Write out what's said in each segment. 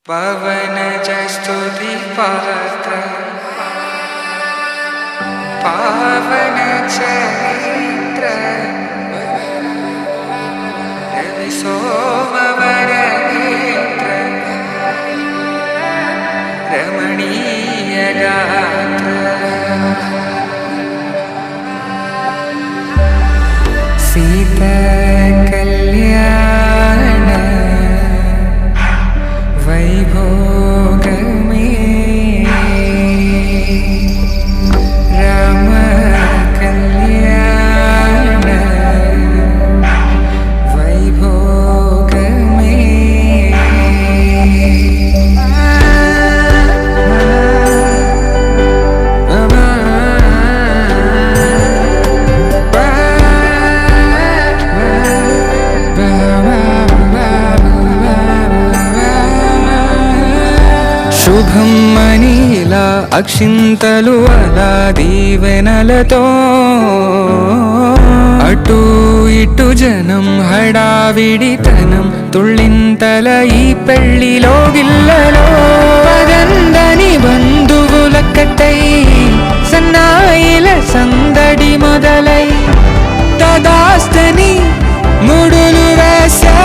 पवनज स्तुति पात्र पावन चरित्र रवि सोमवर नेत्र रमणीय गात्र सीता कल्याण वैभोग में राम कल्याण वैभोग में శుభం మనీలా అక్షింతలు అలా దీవెనలతో అటు ఇటు జనం హడావిడితనం తుళ్ళింతల ఈ పెళ్లిలో గిల్లలో పదందని బంధువులక్కటై సన్నాయిల సందడి మొదలై తదాస్తని ముడులు వేసా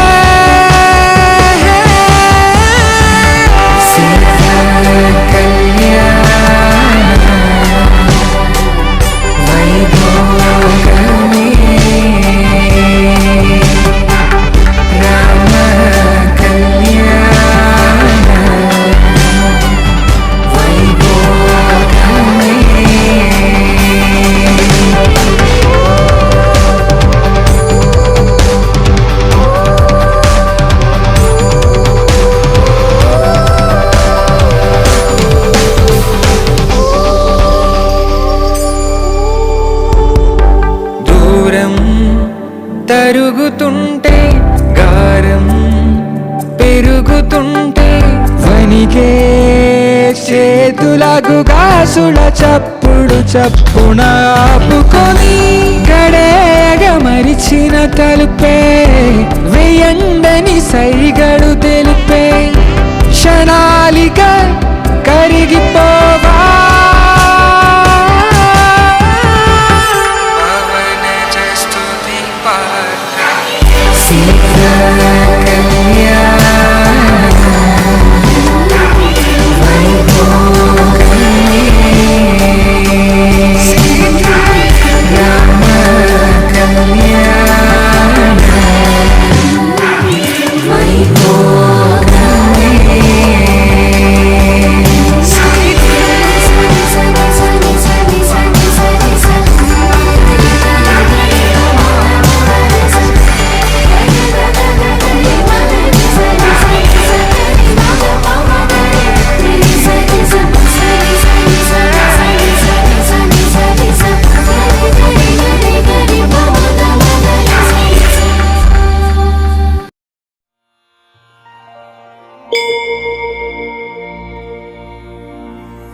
తరుగుతుంటే గారం పెరుగుతుంటే వనికే చేతులకు కాసుల చప్పుడు చప్పున ఆపుకొని గడేగ మరిచిన తలుపే వేయండని సైగడు తెలిపే క్షణాలిక కరిగిపోవా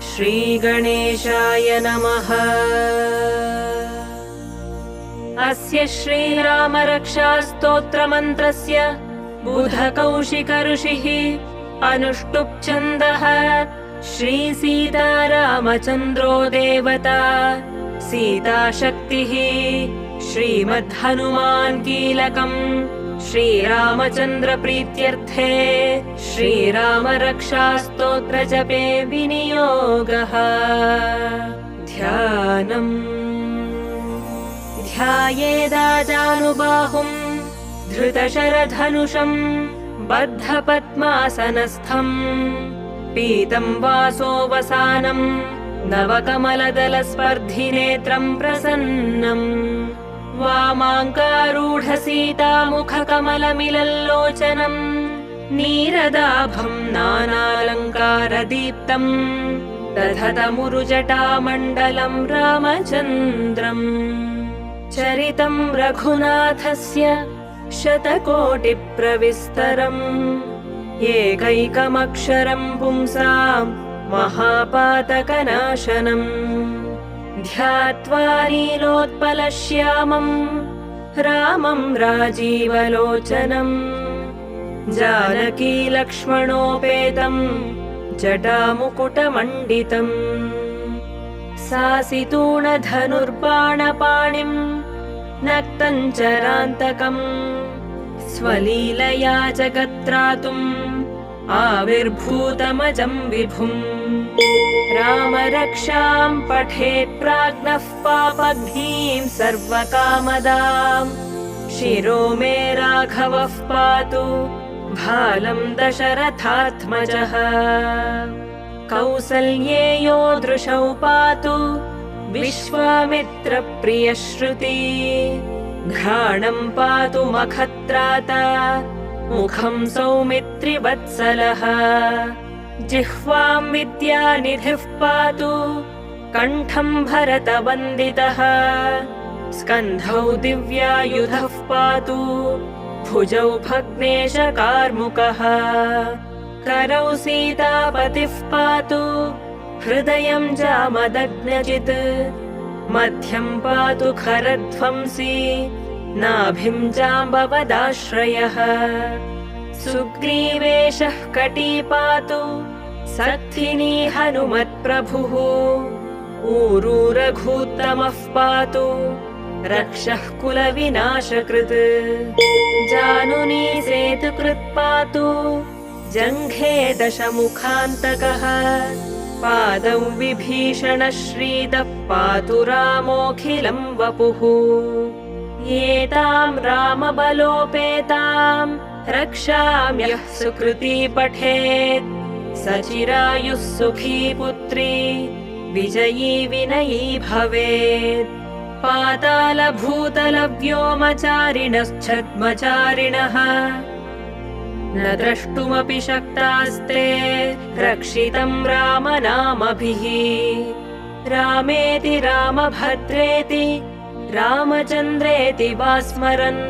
श्री गणेशाय नमः। अस्य श्रीराम रक्षा स्तोत्र मंत्रस्य बुधकौशिक ऋषिः अनुष्टुप् छन्दः श्री सीतारामचन्द्रो देवता सीताशक्तिः श्रीमद्हनुमान् कीलकम् श्रीरामचन्द्र प्रीत्यर्थे श्रीराम रक्षा स्तोत्र जपे विनियोगः। ध्यानम् ध्यायेदाजानुबाहुम् धृतशरधनुषम् बद्धपद्मासनस्थम् पीतं वासोवसानम् नवकमलदलस्पर्धिनेत्रम् प्रसन्नम् वामाङ्कारूढसीतामुखकमलमिलल्लोचनम् नीरदाभम् नानालङ्कारदीप्तम् दधतमुरुजटामण्डलम् रामचन्द्रम् चरितम् रघुनाथस्य शतकोटिप्रविस्तरम् एकैकमक्षरम् पुंसाम् महापातकनाशनम् ध्यात्वा नीलोत्पलश्यामम् रामं राजीवलोचनम् जानकी लक्ष्मणोपेतम् जटामुकुटमण्डितम् सासितूणधनुर्बाणपाणिम् नक्तम् चरान्तकम् स्वलीलया जगत्रातुम् आविर्भूतमजम् विभुम् राम रक्षाम् पठेत् प्राज्ञः पापघ्नीम् सर्वकामदाम् शिरो मे राघवः पातु भालम् दशरथात्मजः कौसल्येयो दृशौ पातु विश्वामित्रप्रियश्रुती घ्राणम् पातु मखत्राता मुखम् सौमित्रिवत्सलः जिह्वाम् विद्यानिधिः पातु कण्ठम् भरतवन्दितः स्कन्धौ दिव्यायुधः पातु भुजौ भग्नेशकार्मुकः करौ सीतापतिः पातु हृदयम् जामदग्नजित् मध्यम् पातु खरध्वंसी नाभिम् जाम्बवदाश्रयः सुग्रीवेशः कटी पातु सक्थिनी हनुमत्प्रभुः ऊरू रघूत्तमः पातु रक्षः कुलविनाशकृत् जानुनी सेतुकृत् पातु जङ्घे दशमुखान्तकः पादौ विभीषणश्रीदः पातु रामोऽखिलम् वपुः एताम् रामबलोपेताम् रक्षाम्यः सुकृती पठेत् सचिरायुः सुखी पुत्री विजयी विनयी भवेत् पातालभूतलव्योमचारिणश्छद्मचारिणः न द्रष्टुमपि शक्तास्ते रक्षितम् रामनामभिः रामेति रामभद्रेति रामचन्द्रेति वा स्मरन्